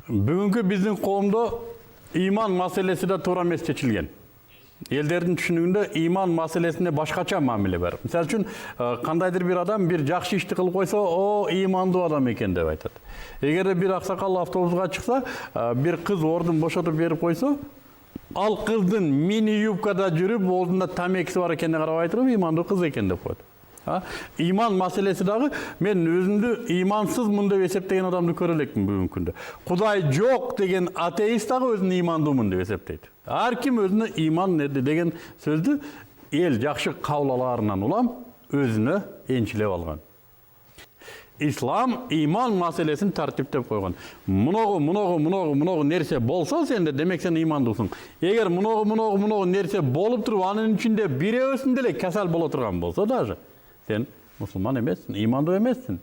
Бүгүнкү биздин коомдо иман маселеси да туура эмес чечилген. Элдердин түшүнүгүндө иман маселесине башкача мамиле бар. Мисалы үчүн кандайдыр бир адам бир жакшы ишти кылып койсо, о имандуу адам экен деп айтат. Эгерде бир аксакал автобуска чыкса, бир кыз ордун бошотуп берип койсо, ал кыздын мини юбкада жүрүп, олдунда тамекиси бар экенине карабай туруп, имандуу кыз экен деп коет. Иман маселеси дагы мен өзүмдү имансызмын деп эсептеген адамды көрө элекмин бүгүнкү күндө. Кудай жок деген атеист дагы өзүн имандуумун деп эсептейт. Ар ким өзүнө иман деген сөздү эл жакшы кабыл алаарынан улам өзүнө энчилеп алган. Ислам иман маселесин тартиптеп койгон. Муногу нерсе болсо сенде, демек сен имандуусуң. Эгер муногу нерсе болуп туруп, анын ичинде бирөөсүндө эле касал боло турган болсо дагы, сен мусулман эмессиң, имандуу эмессиң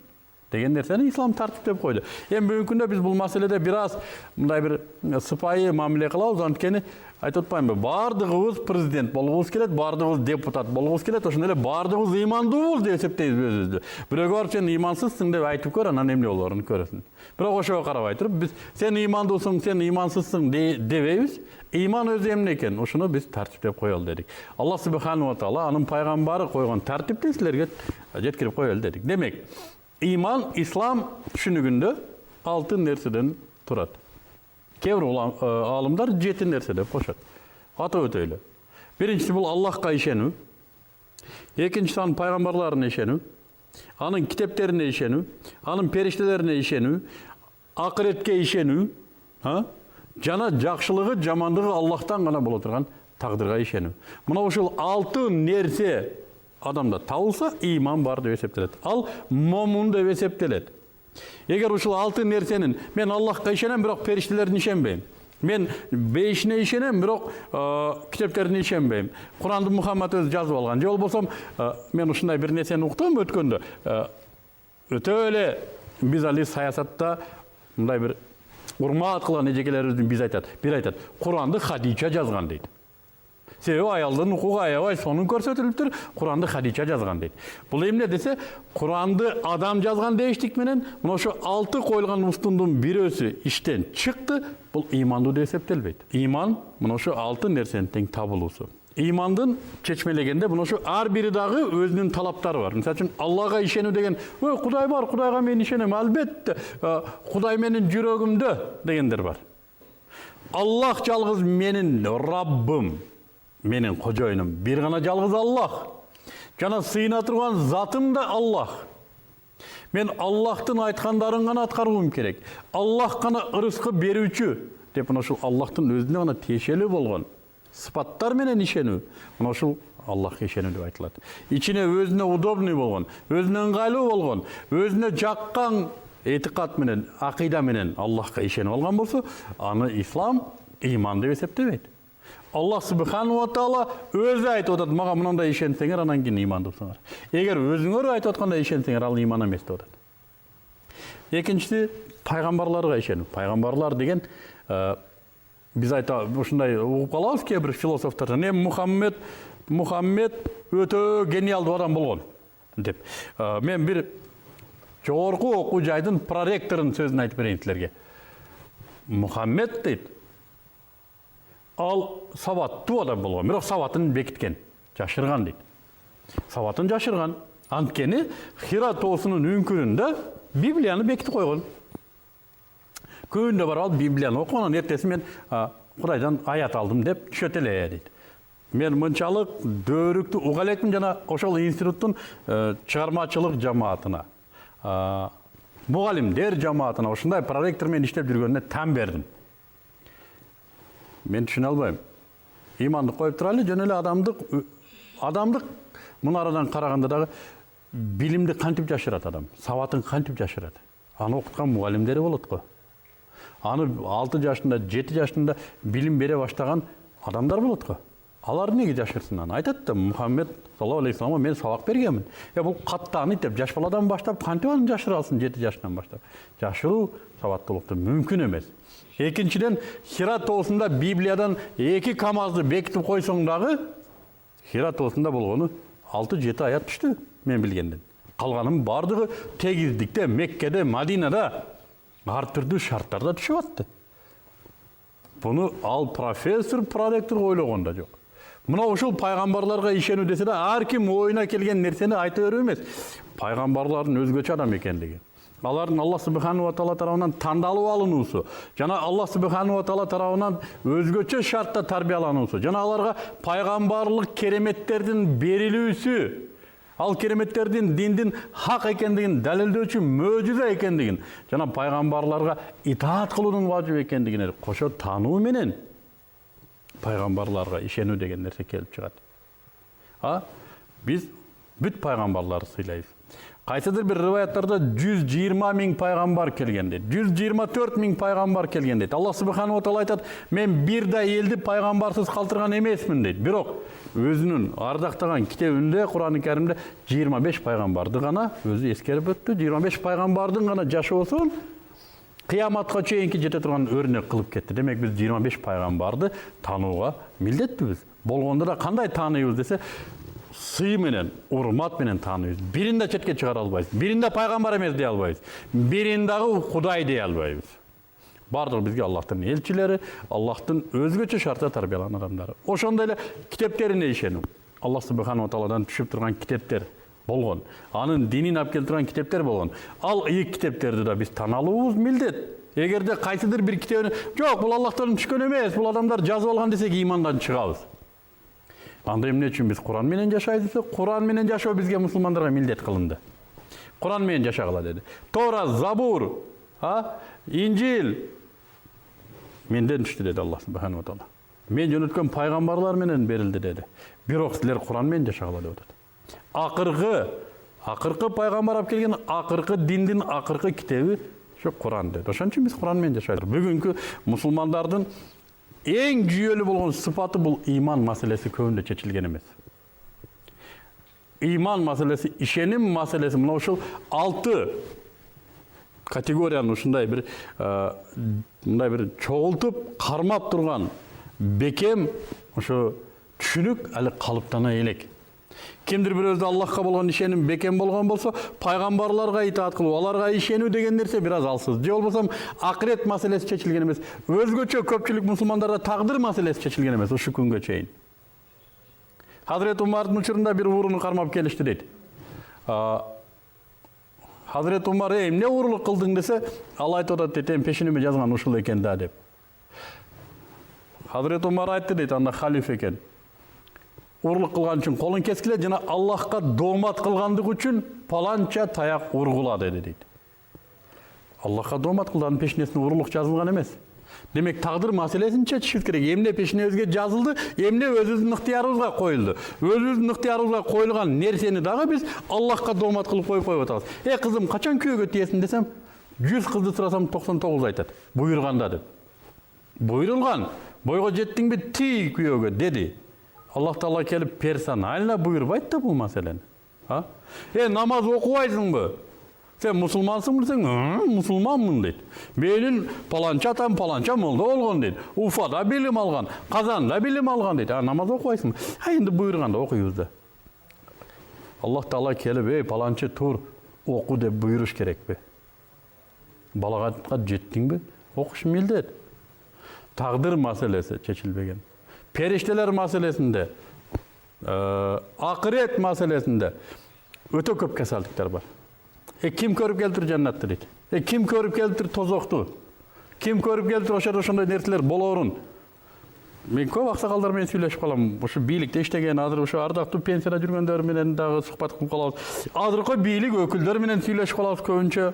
деген нерсени ислам тартиптеп койду. Эми бүгүнкү күндө биз бул маселеде бир аз мындай бир сыпайы мамиле кылабыз, анткени айтып атпаймынбы, баардыгыбыз президент болгубуз келет, баардыгыбыз депутат болгубуз келет, ошондой эле баардыгыбыз имандуубуз деп эсептейбиз өзүбүздү. Бирөөгө барып сен имансызсың деп айтып көр, анан эмне болоорун көрөсүң. Бирок ошого карабай туруп, биз сен имандуусуң, сен имансызсың дебейбиз. Иман өзү эмне экен? Ошону биз тартиптеп коелу дедик. Алла субханаху ва таала анын пайгамбары койгон тартипти силерге жеткирип коелу дедик. Демек, иман ислам түшүнүгүндө 6 нерседен турат. Кээ бир аалымдар 7 нерсе деп кошот. Атап өтөйлү. Биринчиси бул Аллахка ишенүү. Экинчиси анын пайгамбарларына ишенүү, анын китептерине ишенүү, анын периштелерине ишенүү, акыретке ишенүү, жана жакшылыгы, жамандыгы Аллахтан гана боло турган тагдырга ишенүү. Мына ушул 6 нерсе адамда табылса, иман бар деп эсептелет. Ал момун деп эсептелет. Эгер ушул 6 нерсенин мен Аллахка ишенем, бирок периштелерине ишенбейм. Мен бейишине ишенем, бирок китептерине ишенбейм. Куранды Мухаммад өзү жазып алган. Же болбосо мен ушундай бир нерсени уктум өткөндө. Өтө эле биз али саясатта мындай бир урмат кылган эжекелерибиздин биз айтат. Бир айтат, Куранды Хадича жазган дейт. Себеби аялдын укугу аябай сонун көрсөтүлүптүр, Куранды Хадича жазган дейт. Бул эмне десе, Куранды адам жазган дейиштик менен, мына ошо 6 коюлган устундун бирөөсү иштен чыкты, бул имандуу деп эсептелбейт. Иман мына ошо 6 нерсенин тең табылуусу. Имандын чечмелегенде мына ошо ар бири дагы өзүнүн талаптары бар. Мисалы үчүн Аллага ишенүү деген, Кудай бар, Кудайга мен ишенем, албетте, Кудай менин жүрөгүмдө дегендер бар. Аллах жалгыз менин Раббым, менин кожоюнум, бир гана жалгыз Аллах. Жана сыйына турган затым да Аллах. Мен Аллахтын айткандарын гана аткарууум керек. Аллах гана ырыскы берүүчү деп мына ушул Аллахтын өзүнө гана тиешелүү болгон сыпаттар менен ишенүү. Мына ушул Аллахка ишенүү деп айтылат. Ичине өзүнө удобный болгон, өзүнө ыңгайлуу болгон, өзүнө жаккан этикат менен, акыйда менен Аллахка ишенип алган болсо, аны ислам иман деп эсептебейт. Аллах субханаху ва таала өзү айтып атат, мага мындай ишенсеңер, анан кийин имандуусуңар. Эгер өзүңөр айтып аткандай ишенсеңер, ал иман эмес деп атат. Экинчиси пайгамбарларга ишенүү. Пайгамбарлар деген биз ушундай угуп калабыз, кээ бир философтор, Мухаммед өтө гениалдуу адам болгон деп. Мен бир жогорку окуу жайдын проректорунун сөзүн айтып берейин силерге. Мухаммед дейт, ал сабаттуу адам болгон, бирок сабатын бекиткен, жашырган дейт. Сабатын жашырган. Анткени Хира тоосунун үңкүрүндө Библияны бекитип койгон. Күндө барып алып Библияны окуп, анан эртеси мен Кудайдан аят алдым деп түшөт эле дейт. Мен мынчалык дөөрүктү уга элекмин, жана ошол институттун чыгармачылык жамаатына, мугалимдер жамаатына ушундай проректор менен иштеп жүргөнүнө таң бердим. Мен түшүнө албайм. Иманды коюп туралы, жөн эле адамдык мунарадан караганда дагы билимди кантип жашырат адам, сабатын кантип жашырат. Аны окуткан мугалимдери болот го. Аны 6 жашында, 7 жашында билим бере баштаган адамдар болот го. Алар неге жашырсын аны? Айтат да, Мухаммед саллаллаху алейхи вассаламга мен сабак бергенмин. Бул каттааны деп жаш баладан баштап кантип аны жашыра алсын 7 жашынан баштап? Жашыруу сабаттуулукту мүмкүн эмес. Экинчиден, Хира тоосунда Библиядан 2 камазды бекитип койсоң дагы, Хира тоосунда болгону 6-7 аят түштү, мен билгенден. Калганын бардыгы тегиздикте, Меккеде, Мадинада ар түрдүү шарттарда түшүп атты. Буну ал профессор, проректор ойлогон да жок. Мына ушул пайгамбарларга ишенүү десе да ар ким оюна келген нерсени айта берүү эмес. Пайгамбарлардын өзгөчө адам экендиги. Алардын Аллах субханаху ва таала тарабынан тандалып алынуусу, жана Аллах субханаху ва таала тарабынан өзгөчө шартта тарбиялануусу, жана аларга пайгамбарлык кереметтердин берилүүсү, ал кереметтердин диндин хак экендигин далилдөөчү мөөжүзө экендигин, жана пайгамбарларга итаат кылуунун важип экендигин кошо таануу менен пайгамбарларга ишенүү деген нерсе келип чыгат. Биз бүт пайгамбарларды сыйлайбыз. Кайсыдыр бир риваяттарда 120 000 пайгамбар келген дейт. 124 000 пайгамбар келген дейт. Аллах субханаху ва таала айтат: "Мен бир да элди пайгамбарсыз калтырган эмесмин" дейт. Бирок өзүнүн ардактаган китебинде, Кур'ан-ы Каримде 25 пайгамбарды гана өзү эскерип өттү. 25 пайгамбардын гана жашоосун кыяматка чейинки жете турган өрнөк кылып кетти. Демек биз 25 пайгамбарды таанууга милдеттүүбүз. Болгондо да кандай тааныйбыз десе, сый менен, урмат менен тааныйбыз. Бирин да четке чыгара албайбыз. Бирин да пайгамбар эмес дей албайбыз. Бирин дагы Кудай дей албайбыз. Бардыгы бизге Аллахтын элчилери, Аллахтын өзгөчө шартта тарбияланган адамдары. Ошондой эле китептерине ишенүү. Аллах субханаху ва тааладан түшүп турган китептер болгон. Анын динин алып келип турган китептер болгон. Ал ыйык китептерди да биз тааналуубуз милдет. Эгерде кайсыдыр бир китебин жок, бул Аллахтан түшкөн эмес, бул адамдар жазып алган десек, имандан чыгабыз. Анда эмне үчүн биз Кур'ан менен жашайбыз? Кур'ан менен жашоо бизге мусулмандарга милдет кылынды. Кур'ан менен жашагыла деди. Тора, Забур, Инжил менден түштү деди Аллах субханаху ва таала. Мен жөнөткөн пайгамбарлар менен берилди деди. Бирок силер Кур'ан менен жашагыла деп атат. Акыркы пайгамбар алып келген акыркы диндин акыркы китеби ошо Кур'ан деди. Ошон үчүн биз Кур'ан менен жашайбыз. Бүгүнкү мусулмандардын эң жүйөлүү болгон сыпаты бул иман маселеси көбүндө чечилген эмес. Иман маселеси, ишеним маселеси, мына ушул 6 категорияны ушундай бир чогултуп кармап турган бекем ошо түшүнүк али калыптана элек. Кимдир бирөөдө Аллахка болгон ишеним бекем болгон болсо, пайгамбарларга итаат кылуу, аларга ишенүү деген нерсе бир аз алсыз. Же болбосо акырет маселеси чечилген эмес. Өзгөчө көпчүлүк мусулмандарда тагдыр маселеси чечилген эмес ушу күнгө чейин. Хазрет Умардын учурунда бир ууруну кармап келишти дейт. Хазрет Умар эмне уурулук кылдың десе, ал айтып атат дейт, пешиниме жазган ушул экен да деп. Хазрет Умар айтты дейт, анда халифе экен. Урлук кылган үчүн колун кескиле, жана Аллахка доомат кылгандык үчүн паланча таяк ургула деди дейт. Аллахка доомат кылгандын пешинесине урлук жазылган эмес. Демек тагдыр маселесин чечишибиз керек. Эмне пешинебизге жазылды, эмне өзүбүздүн ыктыярыбызга коюлду. Өзүбүздүн ыктыярыбызга коюлган нерсени дагы биз Аллахка доомат кылып коюп атабыз. Кызым, качан күйөөгө тиесиң десем, 100 кызды сурасам 99 айтат. Буйрганда деп. Буйрулган. Бойго жеттиңби, ти күйөөгө деди. Аллах Таала келип персонально буйрбайт да бул маселени. Намаз окубайсыңбы? Сен мусулмансың десең, мусулманмын дейт. Менин паланча атам паланча молда болгон дейт. Уфада билим алган, Казанда билим алган дейт. Намаз окубайсың? Энди буйрганда окуйбуз да. Аллах Таала келип, паланча тур, оку деп буйруш керекпи? Балагатка жеттиңби? Окуш милдет. Тагдыр маселеси чечилбеген. Периштелер маселесинде, акырет маселесинде өтө көп касалдыктар бар. Ким көрүп келтир жаннатты дейт. Ким көрүп келтир тозокту? Ким көрүп келтир ошондой нерселер болоорун? Мен көп аксакалдар менен сүйлөшүп калам. Ошо бийликте иштеген, азыр ошо ардактуу пенсияда жүргөндөр менен дагы сухбат кылып калабыз. Азыркы бийлик өкүлдөр менен сүйлөшүп калабыз көбүнчө.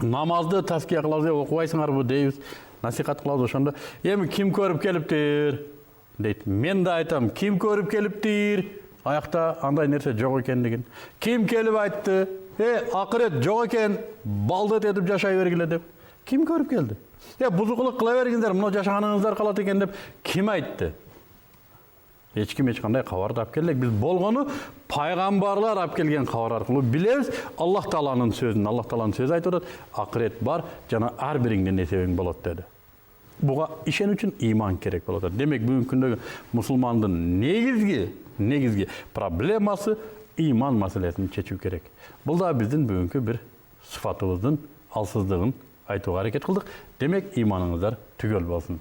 Намазды таския кылабыз, окубайсыңарбы дейбиз, насихат кылабыз ошондо. Эми ким көрүп келиптир дейт. Мен да айтам, ким көрүп келиптир? Аякта андай нерсе жок экендигин. Ким келип айтты? Акырет жок экен, балдыт этип жашай бергиле деп. Ким көрүп келди? Бузукулук кыла бергиңиздер, мына жашаганыңыздар калат экен деп ким айтты? Эч ким эч кандай кабарды алып келбек. Биз болгону пайгамбарлар алып келген кабар аркылуу билебиз. Аллах Тааланын сөзүн, Аллах Тааланын сөзү айтып атат, акырет бар, жана ар бириңдин эсебиң болот деди. Буга ишенүү үчүн иман керек болот. Демек бүгүнкү күндөгү мусулмандын негизги проблемасы иман маселесин чечүү керек. Бул да биздин бүгүнкү бир сыфатыбыздын алсыздыгын айтууга аракет кылдык. Демек, иманыңыздар түгел болсун.